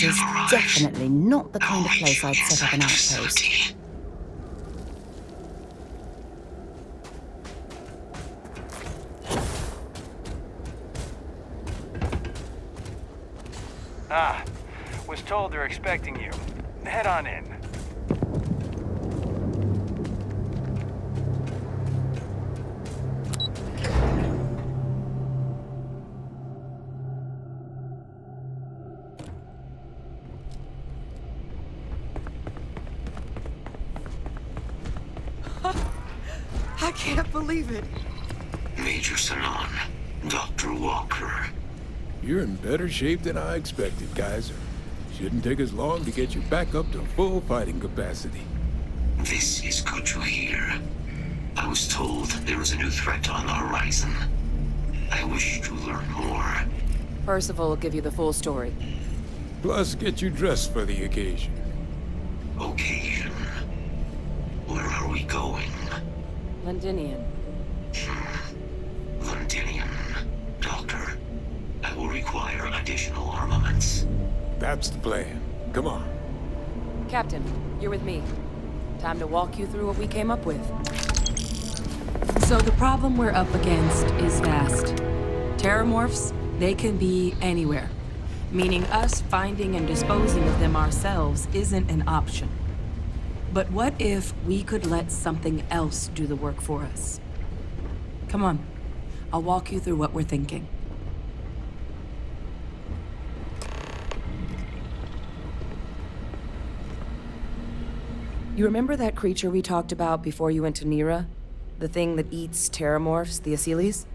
is definitely not the kind of place I'd set up an outpost. Was told they're expecting you. Head on in. I can't believe it. Major Sanan, Dr. Walker. You're in better shape than I expected, Kaiser. Shouldn't take us long to get you back up to full fighting capacity. This is good to hear. I was told there was a new threat on the horizon. I wish to learn more. Percival will give you the full story. Plus, get you dressed for the occasion. Occasion? Where are we going? Londinian. Londinian. Doctor, I will require additional armaments. That's the plan. Come on. Captain, you're with me. Time to walk you through what we came up with. So the problem we're up against is vast. Terramorphs, they can be anywhere. Meaning us finding and disposing of them ourselves isn't an option. But what if we could let something else do the work for us? Come on, I'll walk you through what we're thinking. You remember that creature we talked about before you went to Nira? The thing that eats terramorphs, the Asyles?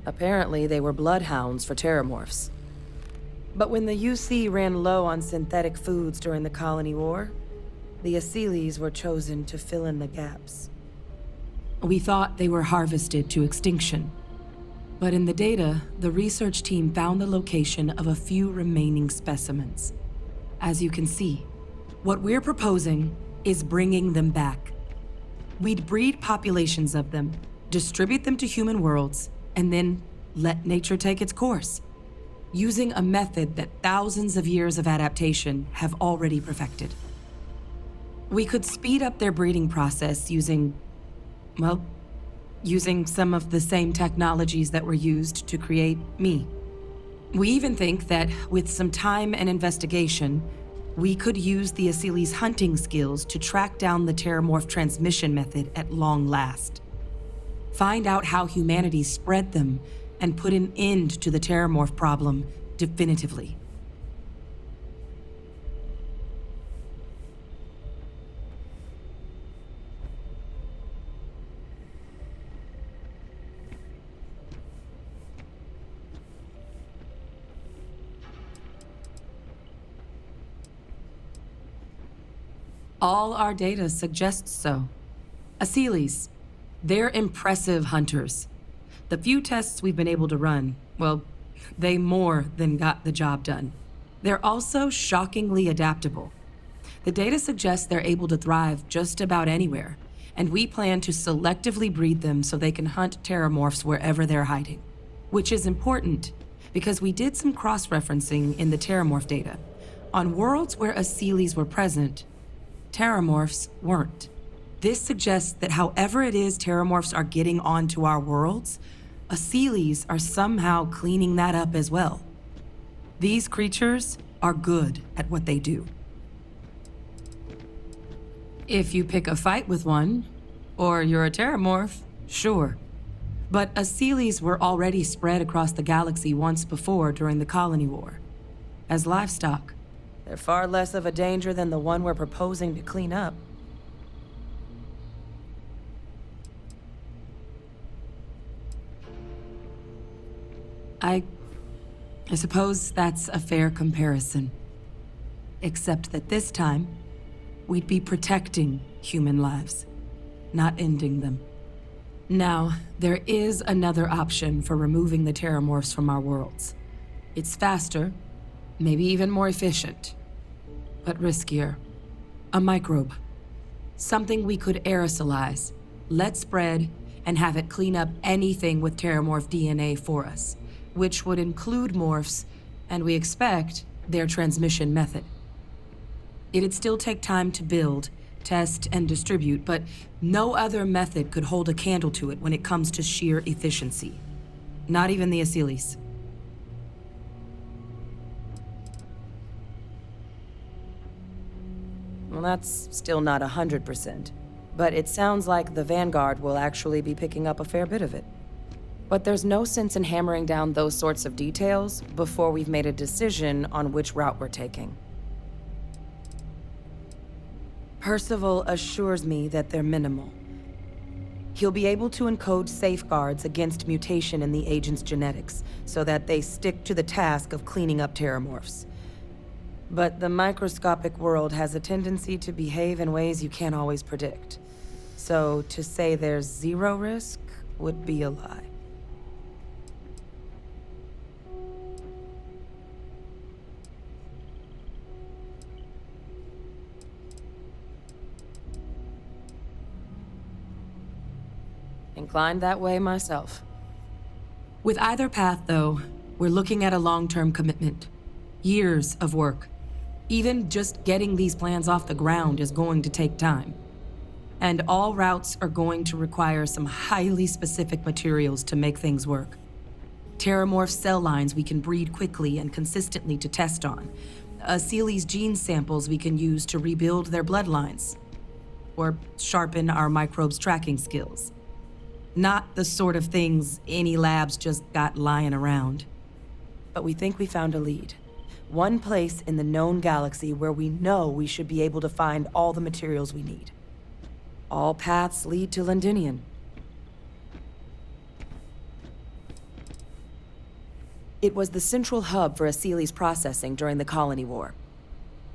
Apparently, they were bloodhounds for terramorphs. But when the UC ran low on synthetic foods during the Colony War, the Asyles were chosen to fill in the gaps. We thought they were harvested to extinction. But in the data, the research team found the location of a few remaining specimens. As you can see, what we're proposing is bringing them back. We'd breed populations of them, distribute them to human worlds, and then let nature take its course, using a method that thousands of years of adaptation have already perfected. We could speed up their breeding process using some of the same technologies that were used to create me. We even think that with some time and investigation, we could use the Asyles' hunting skills to track down the terramorph transmission method at long last. Find out how humanity spread them and put an end to the terramorph problem definitively. All our data suggests so. Asyles, they're impressive hunters. The few tests we've been able to run, well, they more than got the job done. They're also shockingly adaptable. The data suggests they're able to thrive just about anywhere, and we plan to selectively breed them so they can hunt terramorphs wherever they're hiding. Which is important, because we did some cross-referencing in the terramorph data. On worlds where Asyles were present, terramorphs weren't. This suggests that however it is terramorphs are getting onto our worlds, Asyles are somehow cleaning that up as well. These creatures are good at what they do. If you pick a fight with one, or you're a terramorph, sure. But Asyles were already spread across the galaxy once before during the Colony War. As livestock, they're far less of a danger than the one we're proposing to clean up. I suppose that's a fair comparison. Except that this time, we'd be protecting human lives, not ending them. Now, there is another option for removing the terramorphs from our worlds. It's faster, maybe even more efficient, but riskier. A microbe. Something we could aerosolize, let spread, and have it clean up anything with terramorph DNA for us, which would include morphs and we expect their transmission method. It'd still take time to build, test, and distribute, but no other method could hold a candle to it when it comes to sheer efficiency. Not even the Asylees. Well, that's still not 100%, but it sounds like the Vanguard will actually be picking up a fair bit of it. But there's no sense in hammering down those sorts of details before we've made a decision on which route we're taking. Percival assures me that they're minimal. He'll be able to encode safeguards against mutation in the agent's genetics, so that they stick to the task of cleaning up terramorphs. But the microscopic world has a tendency to behave in ways you can't always predict. So to say there's zero risk would be a lie. Inclined that way myself. With either path, though, we're looking at a long-term commitment. Years of work. Even just getting these plans off the ground is going to take time. And all routes are going to require some highly specific materials to make things work. Terramorph cell lines we can breed quickly and consistently to test on. Asylees gene samples we can use to rebuild their bloodlines. Or sharpen our microbes tracking skills. Not the sort of things any labs just got lying around. But we think we found a lead. One place in the known galaxy where we know we should be able to find all the materials we need. All paths lead to Londinian. It was the central hub for Asylees processing during the Colony War.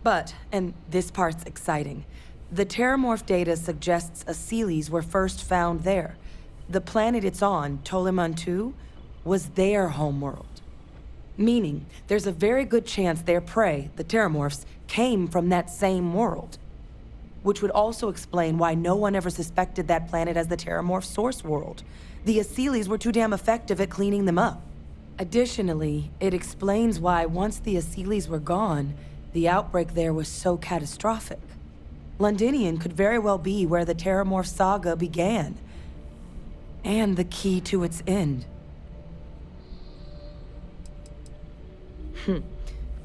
But, and this part's exciting, the terramorph data suggests Asylees were first found there. The planet it's on, Toliman 2, was their homeworld. Meaning, there's a very good chance their prey, the terramorphs, came from that same world. Which would also explain why no one ever suspected that planet as the terramorph source world. The Asylees were too damn effective at cleaning them up. Additionally, it explains why once the Asylees were gone, the outbreak there was so catastrophic. Londinian could very well be where the terramorph saga began. And the key to its end.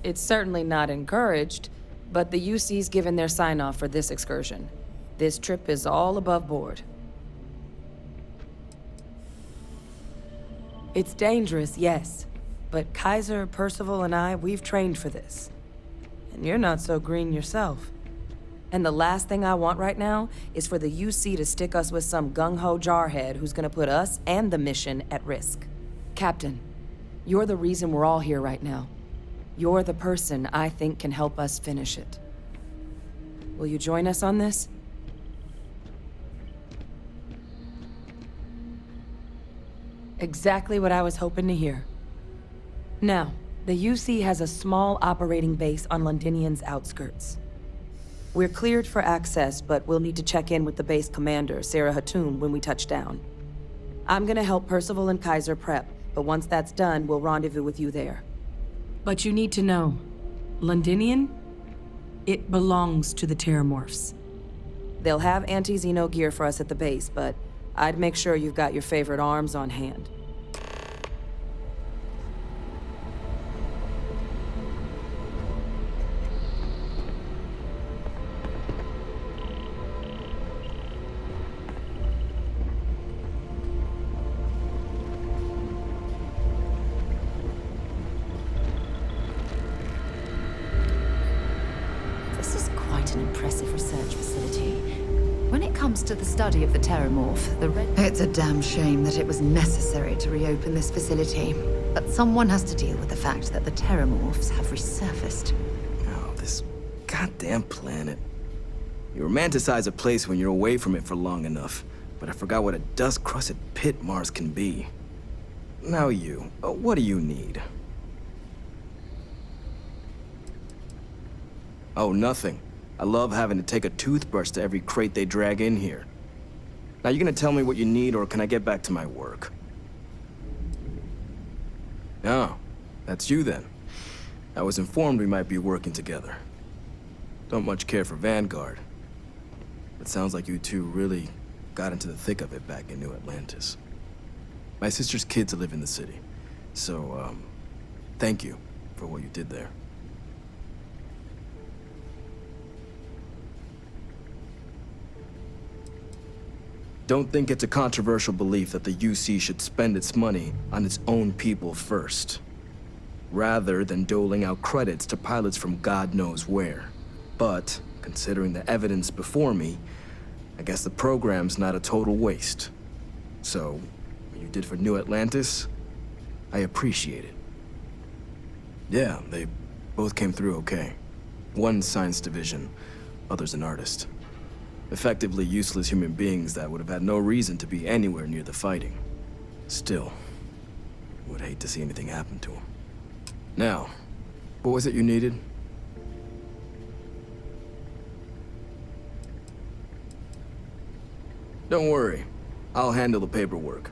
It's certainly not encouraged, but the UC's given their sign-off for this excursion. This trip is all above board. It's dangerous, yes, but Kaiser, Percival, and I, we've trained for this. And you're not so green yourself. And the last thing I want right now is for the UC to stick us with some gung-ho jarhead who's gonna put us and the mission at risk. Captain, you're the reason we're all here right now. You're the person I think can help us finish it. Will you join us on this? Exactly what I was hoping to hear. Now, the UC has a small operating base on Londinian's outskirts. We're cleared for access, but we'll need to check in with the base commander, Sarah Hatoum, when we touch down. I'm gonna help Percival and Kaiser prep, but once that's done, we'll rendezvous with you there. But you need to know, Londinian, it belongs to the terramorphs. They'll have anti-Xeno gear for us at the base, but I'd make sure you've got your favorite arms on hand. An impressive research facility. When it comes to the study of the terramorph, It's a damn shame that it was necessary to reopen this facility. But someone has to deal with the fact that the terramorphs have resurfaced. Oh, this goddamn planet. You romanticize a place when you're away from it for long enough, but I forgot what a dust-crusted pit Mars can be. Now you, what do you need? Oh, nothing. I love having to take a toothbrush to every crate they drag in here. Now, you gonna tell me what you need, or can I get back to my work? Oh, that's you then. I was informed we might be working together. Don't much care for Vanguard, but sounds like you two really got into the thick of it back in New Atlantis. My sister's kids live in the city, so, thank you for what you did there. Don't think it's a controversial belief that the UC should spend its money on its own people first, rather than doling out credits to pilots from God knows where. But, considering the evidence before me, I guess the program's not a total waste. So, what you did for New Atlantis, I appreciate it. Yeah, they both came through okay. One science division, other's an artist. Effectively useless human beings that would have had no reason to be anywhere near the fighting. Still, would hate to see anything happen to them. Now, what was it you needed? Don't worry, I'll handle the paperwork.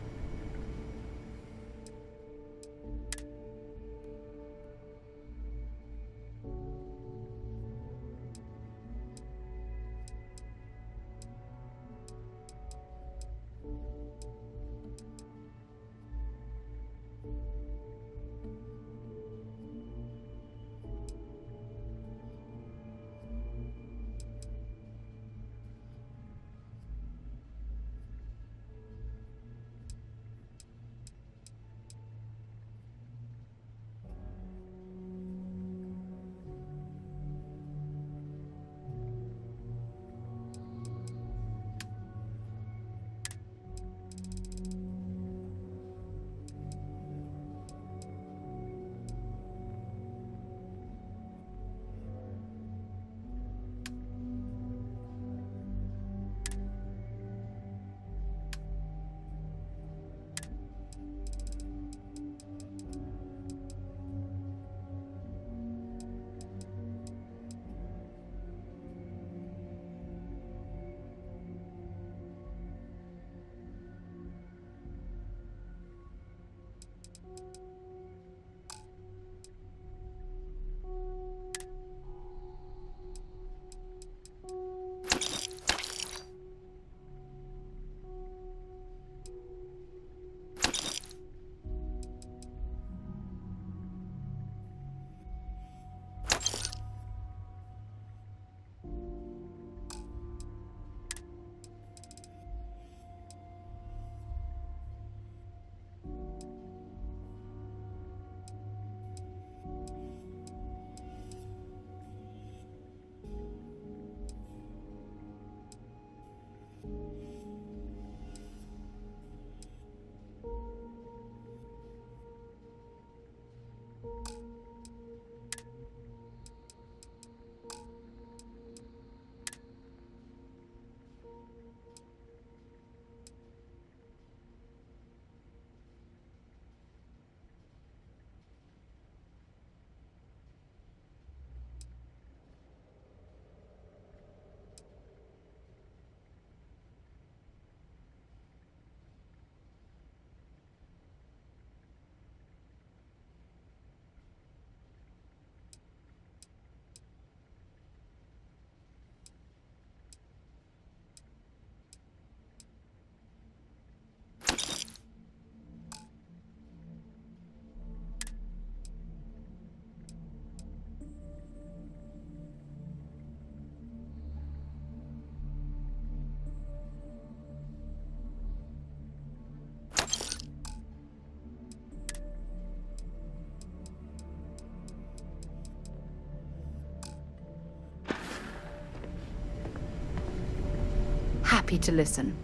Happy to listen.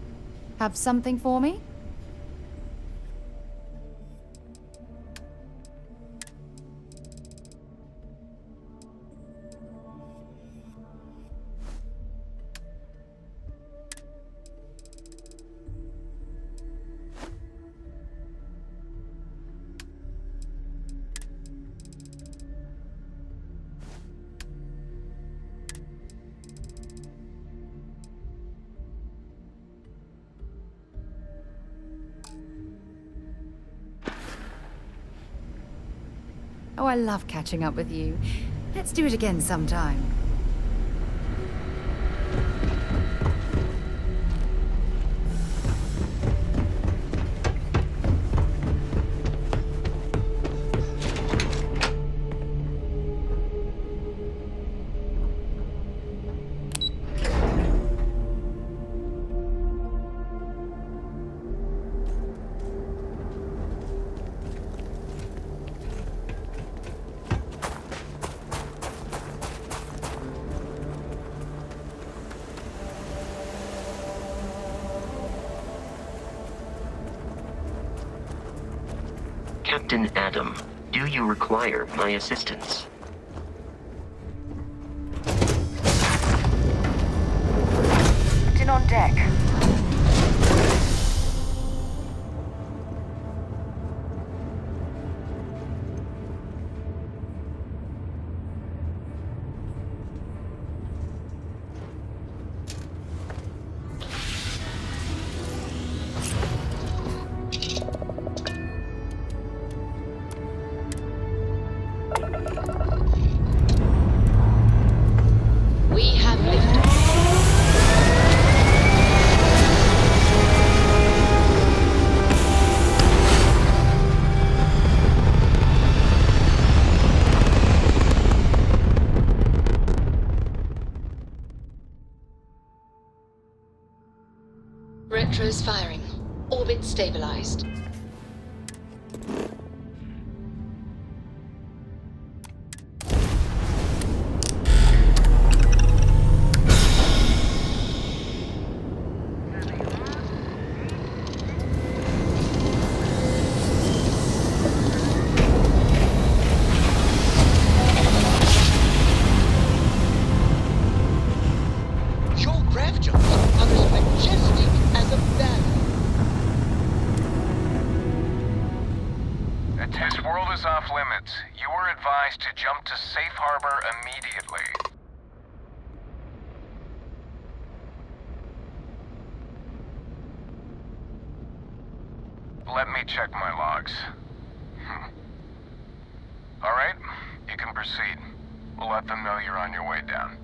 Have something for me? Oh, I love catching up with you. Let's do it again sometime. Captain Adam, do you require my assistance? Captain on deck. We have liftoff. Retros firing. Orbit stabilized. Your craft jumps are as majestic as a valley. This world is off limits. You were advised to jump to safe harbor immediately. Let me check my logs. All right, you can proceed. We'll let them know you're on your way down.